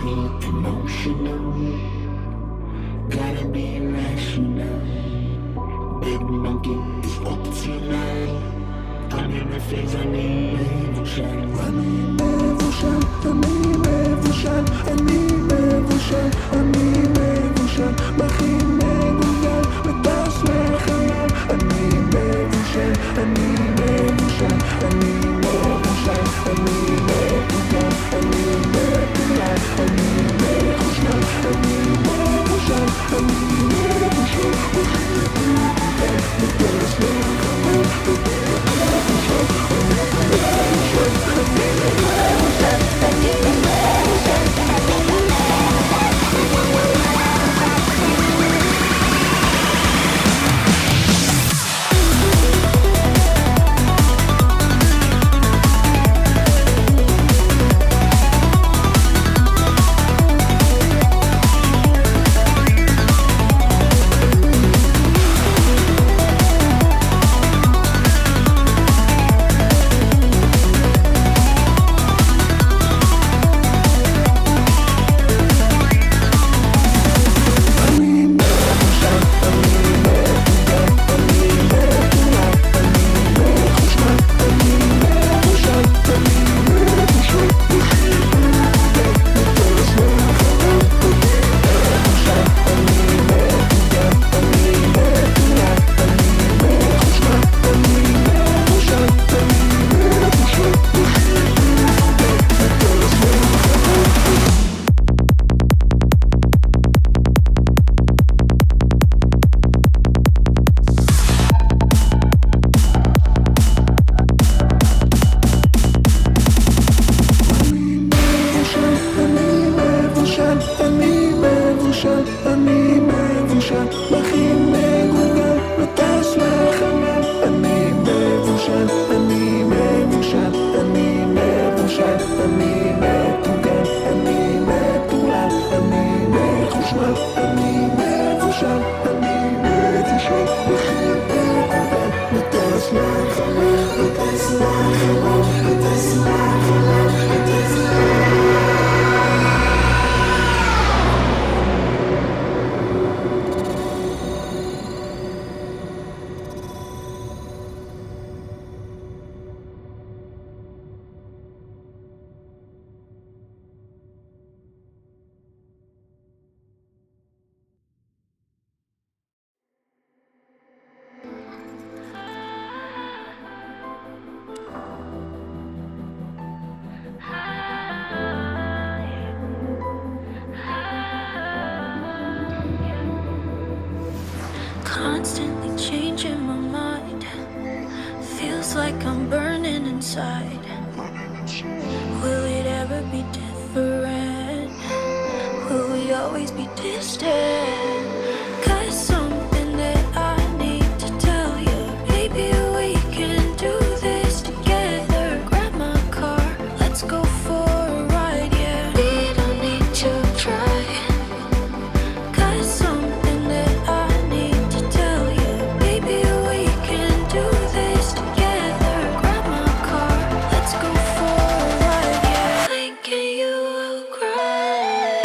be emotional, gotta be rational. Big monkey is optional. I'm in the face, I need Mevushal. אני מבושל, אני מבושל, אני מבושל, אני מבושל, מכין מגולגל וטס לחלל. אני מבושל, אני מבושל, אני מבושל, אני מבושל, אני מבושל, אני מבושל, אני מבושל, אני מבושל, מכין מגולגל וטס לחלל. Constantly changing my mind. Feels like I'm burning inside. Will it ever be different? Will we always be distant? 'Cause something that I need to tell you. Maybe we can do this together. Grab my car, let's go for a ride, yeah. We don't need to try. 'Cause something that I need to tell you. Maybe we can do this together. Grab my car, let's go for a ride, yeah. Thinking you will cry.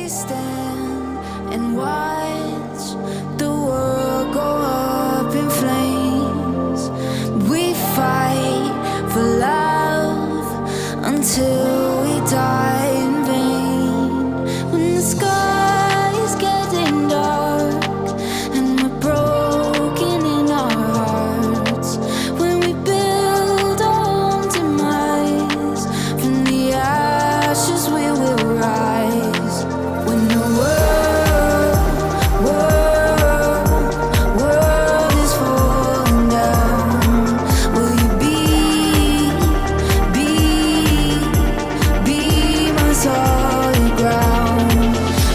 stand and watch the world go up in flames. We fight for love until we die in vain. When the sky is getting dark and we're broken in our hearts, when we build our own demise, from the ashes we will rise. When the world is falling down, will you be my solid ground?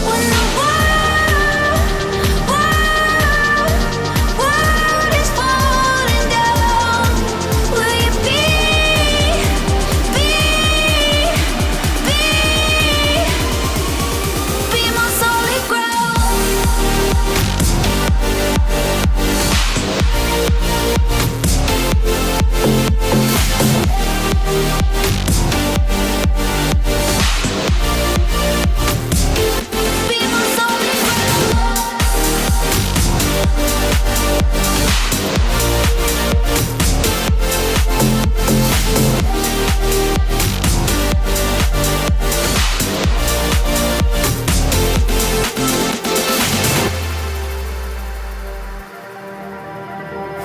When the world is falling down, will you be my solid ground? Be my solid ground.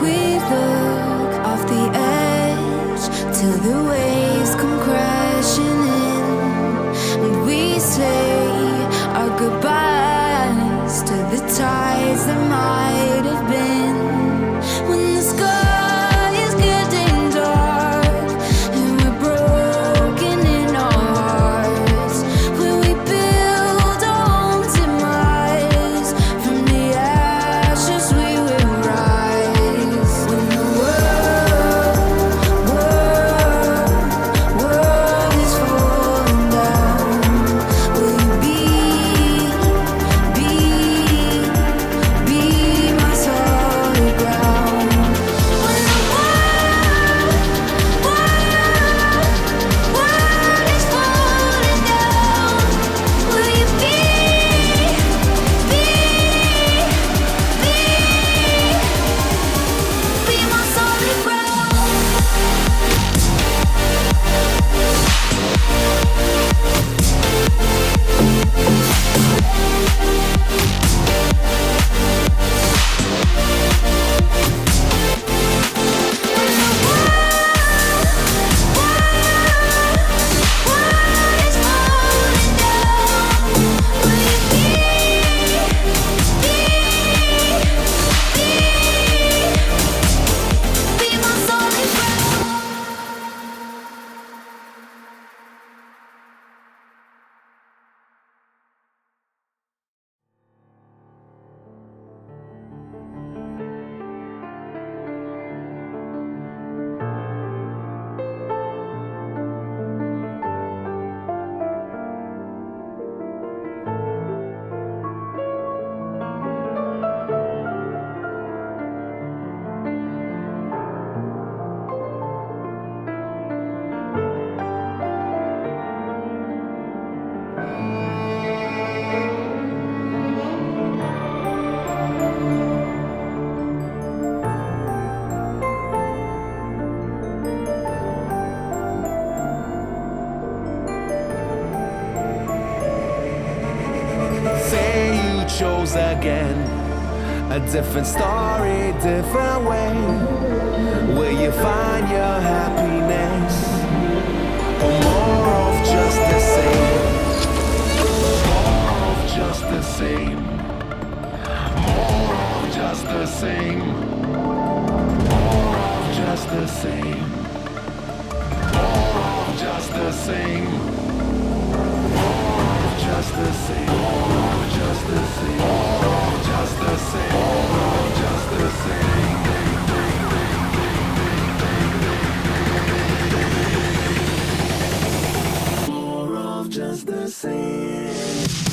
We look off the edge till the waves come crashing in, and we say our goodbyes to the tides that might have been. When the sky is getting dark and we're broken in our hearts, when we build our own demise, from the ashes we will rise. When the world is falling down, will you be my solid ground? When the world is falling down, will you be my solid ground? Say you chose again, a different story, different way. Will you find your happiness, or more of just the same? More of just the same. More of just the same. More of just the same. More of just the same. Just the same, just the same, just the same, just the same. More of just the same.